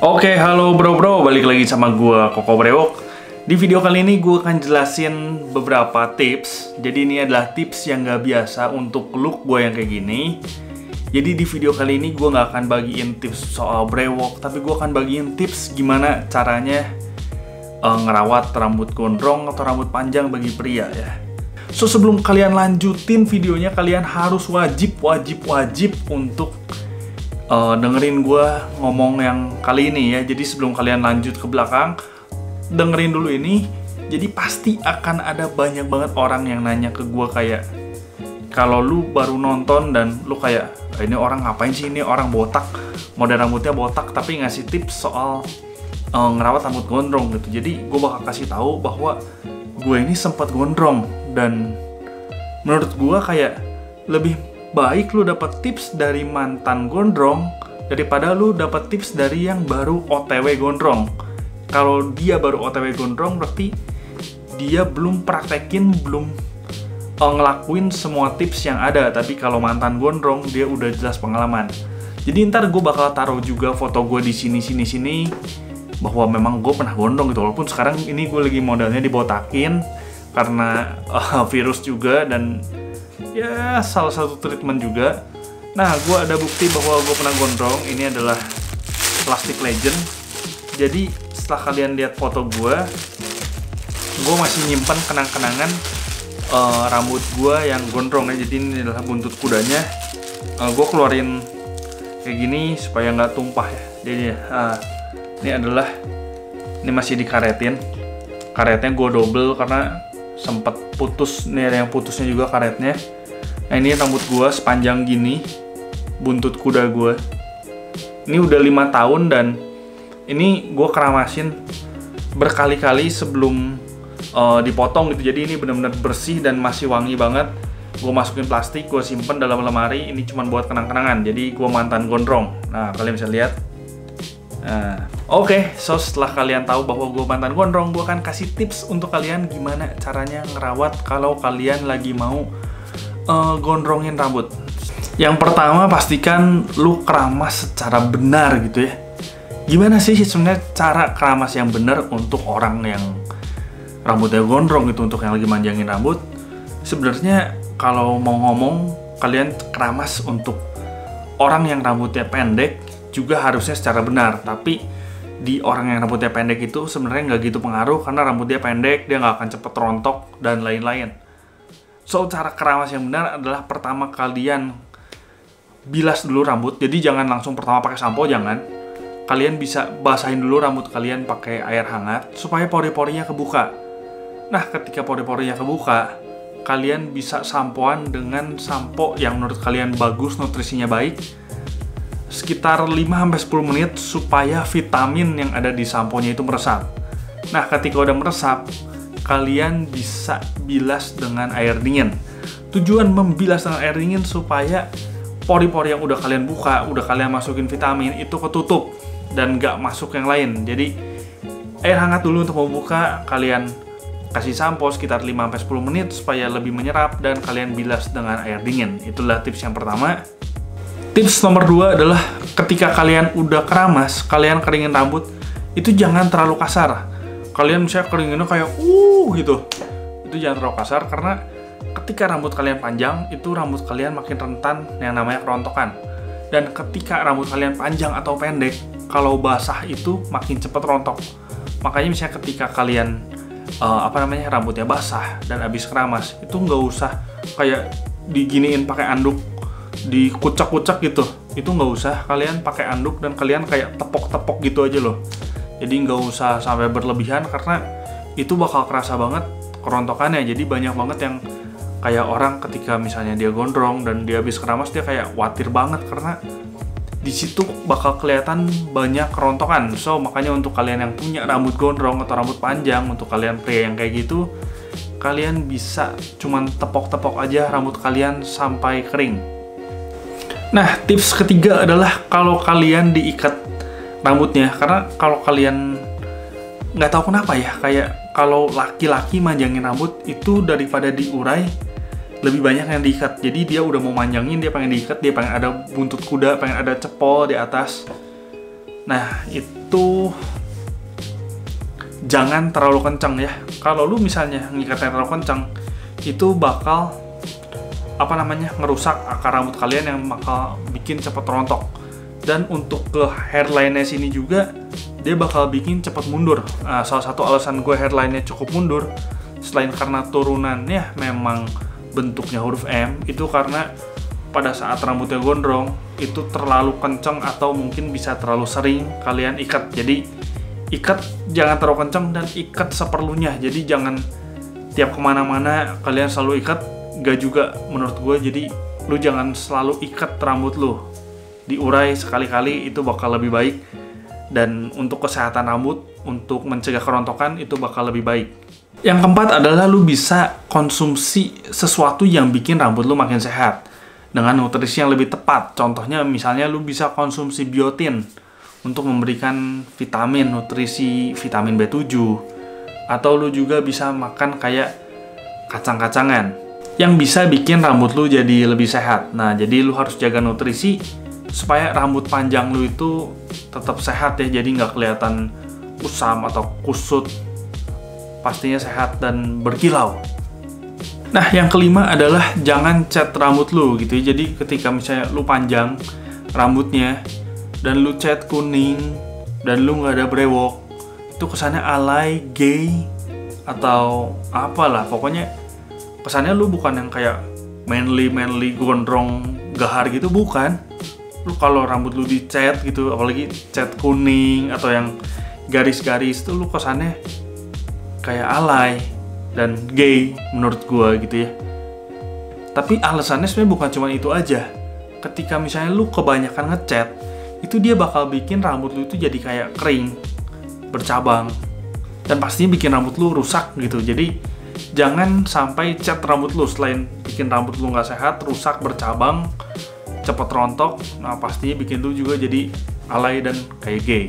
Oke, halo bro-bro, balik lagi sama gua Koko Brewok. Di video kali ini gue akan jelasin beberapa tips. Jadi ini adalah tips yang gak biasa untuk look gue yang kayak gini. Jadi di video kali ini gue gak akan bagiin tips soal brewok, tapi gue akan bagiin tips gimana caranya ngerawat rambut gondrong atau rambut panjang bagi pria ya. So sebelum kalian lanjutin videonya, kalian harus wajib untuk dengerin gue ngomong yang kali ini ya. Jadi sebelum kalian lanjut ke belakang, dengerin dulu ini. Jadi pasti akan ada banyak banget orang yang nanya ke gue kayak, kalau lu baru nonton dan lu kayak, ini orang ngapain sih, ini orang botak, model rambutnya botak tapi ngasih tips soal ngerawat rambut gondrong gitu. Jadi gue bakal kasih tahu bahwa gue ini sempat gondrong, dan menurut gue kayak lebih baik lu dapat tips dari mantan gondrong daripada lu dapat tips dari yang baru OTW gondrong. Kalau dia baru OTW gondrong berarti dia belum praktekin, belum ngelakuin semua tips yang ada. Tapi kalau mantan gondrong dia udah jelas pengalaman. Jadi ntar gue bakal taruh juga foto gue di sini bahwa memang gue pernah gondrong gitu. Walaupun sekarang ini gue lagi modelnya dibotakin karena virus juga, dan ya salah satu treatment juga. Nah, gue ada bukti bahwa gue pernah gondrong. Ini adalah Plastic Legend. Jadi setelah kalian lihat foto gue masih nyimpan kenang-kenangan rambut gue yang gondrong ya. Jadi ini adalah buntut kudanya. Gue keluarin kayak gini supaya nggak tumpah ya. Jadi ini masih dikaretin. Karetnya gue double karena sempat putus. Nih ada yang putusnya juga karetnya. Nah, ini rambut gue sepanjang gini, buntut kuda gue. Ini udah 5 tahun dan ini gue keramasin berkali-kali sebelum dipotong gitu. Jadi ini benar-benar bersih dan masih wangi banget. Gue masukin plastik, gue simpen dalam lemari. Ini cuma buat kenang-kenangan. Jadi gue mantan gondrong. Nah, kalian bisa lihat. Nah, Oke, so setelah kalian tahu bahwa gue mantan gondrong, gue akan kasih tips untuk kalian gimana caranya ngerawat kalau kalian lagi mau gondrongin rambut. Yang pertama, pastikan lu keramas secara benar gitu ya. Gimana sih sebenarnya cara keramas yang benar untuk orang yang rambutnya gondrong gitu, untuk yang lagi manjangin rambut? Sebenarnya kalau mau ngomong, kalian keramas untuk orang yang rambutnya pendek juga harusnya secara benar. Tapi di orang yang rambutnya pendek itu sebenarnya nggak gitu pengaruh, karena rambut dia pendek, dia nggak akan cepet rontok dan lain-lain. So, cara keramas yang benar adalah pertama kalian bilas dulu rambut. Jadi jangan langsung pertama pakai sampo, jangan. Kalian bisa basahin dulu rambut kalian pakai air hangat supaya pori-porinya kebuka. Nah, ketika pori-porinya kebuka, kalian bisa sampoan dengan sampo yang menurut kalian bagus, nutrisinya baik, sekitar 5-10 menit supaya vitamin yang ada di samponya itu meresap. Nah, ketika udah meresap, kalian bisa bilas dengan air dingin. Tujuan membilas dengan air dingin supaya pori-pori yang udah kalian buka, udah kalian masukin vitamin, itu ketutup dan nggak masuk yang lain. Jadi air hangat dulu untuk membuka, kalian kasih sampo sekitar 5-10 menit supaya lebih menyerap, dan kalian bilas dengan air dingin. Itulah tips yang pertama. Tips nomor 2 adalah ketika kalian udah keramas, kalian keringin rambut, itu jangan terlalu kasar. Kalian misalnya keringinnya kayak gitu, itu jangan terlalu kasar, karena ketika rambut kalian panjang, itu rambut kalian makin rentan yang namanya kerontokan. Dan ketika rambut kalian panjang atau pendek, kalau basah itu makin cepat rontok. Makanya misalnya ketika kalian rambutnya basah dan habis keramas, itu nggak usah kayak diginiin pakai anduk, dikucak-kucak gitu. Itu nggak usah, kalian pakai anduk dan kalian kayak tepok-tepok gitu aja loh. Jadi nggak usah sampai berlebihan, karena itu bakal kerasa banget kerontokannya. Jadi banyak banget yang kayak orang ketika misalnya dia gondrong dan dia habis keramas, dia kayak khawatir banget karena di situ bakal kelihatan banyak kerontokan. So makanya untuk kalian yang punya rambut gondrong atau rambut panjang, untuk kalian pria yang kayak gitu, kalian bisa cuman tepok-tepok aja rambut kalian sampai kering. Nah, tips ketiga adalah kalau kalian diikat rambutnya, karena kalau kalian nggak tahu kenapa ya, kayak kalau laki-laki manjangin rambut itu daripada diurai, lebih banyak yang diikat. Jadi dia udah mau manjangin, dia pengen diikat, dia pengen ada buntut kuda, pengen ada cepol di atas. Nah, itu jangan terlalu kencang ya. Kalau lu misalnya ngikatnya terlalu kencang, itu bakal ngerusak akar rambut kalian yang bakal bikin cepat rontok. Dan untuk ke hairline-nya sini juga, dia bakal bikin cepat mundur. Nah, salah satu alasan gue hairline-nya cukup mundur, selain karena turunannya memang bentuknya huruf M, itu karena pada saat rambutnya gondrong itu terlalu kencang atau mungkin bisa terlalu sering kalian ikat. Jadi ikat jangan terlalu kencang dan ikat seperlunya. Jadi jangan tiap kemana-mana kalian selalu ikat, gak juga menurut gue. Jadi lu jangan selalu ikat rambut lu, diurai sekali-kali, itu bakal lebih baik. Dan untuk kesehatan rambut, untuk mencegah kerontokan, itu bakal lebih baik. Yang keempat adalah lu bisa konsumsi sesuatu yang bikin rambut lu makin sehat dengan nutrisi yang lebih tepat. Contohnya misalnya lu bisa konsumsi biotin untuk memberikan vitamin, nutrisi vitamin B7. Atau lu juga bisa makan kayak kacang-kacangan yang bisa bikin rambut lu jadi lebih sehat. Nah, jadi lu harus jaga nutrisi supaya rambut panjang lu itu tetap sehat ya, jadi nggak kelihatan kusam atau kusut. Pastinya sehat dan berkilau. Nah, yang kelima adalah jangan cat rambut lu gitu ya. Jadi ketika misalnya lu panjang rambutnya dan lu cat kuning dan lu nggak ada brewok, itu kesannya alay, gay, atau apalah. Pokoknya kesannya lu bukan yang kayak manly, gondrong, gahar gitu, bukan. Lu kalau rambut lu dicat gitu, apalagi cat kuning atau yang garis-garis, itu lu kesannya kayak alay dan gay menurut gua gitu ya. Tapi alasannya sebenarnya bukan cuma itu aja. Ketika misalnya lu kebanyakan ngecat, itu dia bakal bikin rambut lu itu jadi kayak kering, bercabang, dan pastinya bikin rambut lu rusak gitu. Jadi jangan sampai cat rambut lu, selain bikin rambut lu nggak sehat, rusak, bercabang, cepet rontok, nah pastinya bikin lu juga jadi alay dan kayak gay.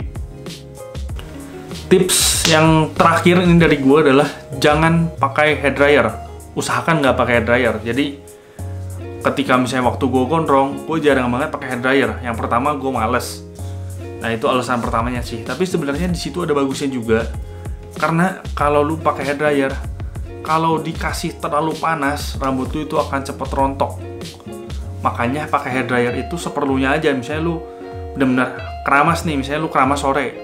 Tips yang terakhir ini dari gue adalah jangan pakai hair dryer. Usahakan nggak pakai hair dryer. Jadi ketika misalnya waktu gue gondrong, gue jarang banget pakai hair dryer. Yang pertama gue males. Nah, itu alasan pertamanya sih. Tapi sebenarnya di situ ada bagusnya juga. Karena kalau lu pakai hair dryer, kalau dikasih terlalu panas, rambut lu itu akan cepet rontok. Makanya pakai hair dryer itu seperlunya aja. Misalnya lu benar-benar keramas nih, misalnya lu keramas sore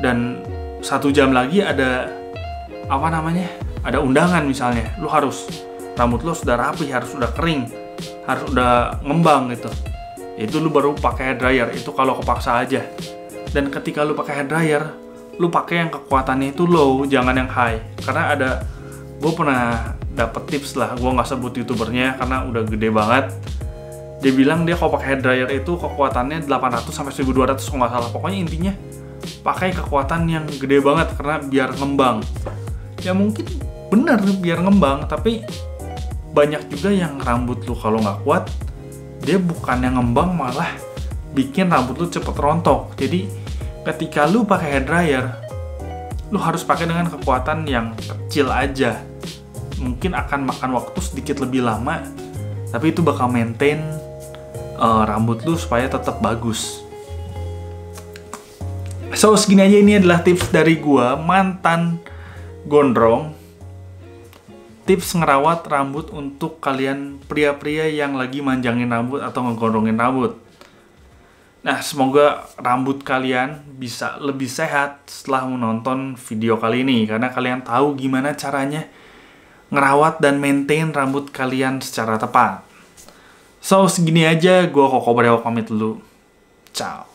dan 1 jam lagi ada ada undangan misalnya, lu harus rambut lu sudah rapi, harus sudah kering, harus udah ngembang gitu. Itu lu baru pakai hair dryer, itu kalau kepaksa aja. Dan ketika lu pakai hair dryer, lu pakai yang kekuatannya itu low, jangan yang high. Karena gue pernah dapet tips lah, gue nggak sebut youtubernya karena udah gede banget. Dia bilang dia kalau pakai hair dryer itu kekuatannya 800 sampai 1200 kalau nggak salah. Pokoknya intinya pakai kekuatan yang gede banget karena biar ngembang. Ya mungkin bener biar ngembang, tapi banyak juga yang rambut lu kalau nggak kuat, dia bukan yang ngembang, malah bikin rambut lu cepet rontok. Jadi ketika lu pakai hair dryer, lu harus pakai dengan kekuatan yang kecil aja. Mungkin akan makan waktu sedikit lebih lama, tapi itu bakal maintain rambut lu supaya tetap bagus. So, segini aja, ini adalah tips dari gua, mantan gondrong. Tips ngerawat rambut untuk kalian pria-pria yang lagi manjangin rambut atau ngegondrongin rambut. Nah, semoga rambut kalian bisa lebih sehat setelah menonton video kali ini, karena kalian tahu gimana caranya ngerawat dan maintain rambut kalian secara tepat. So, segini aja, gua Koko Brewok pamit dulu. Ciao.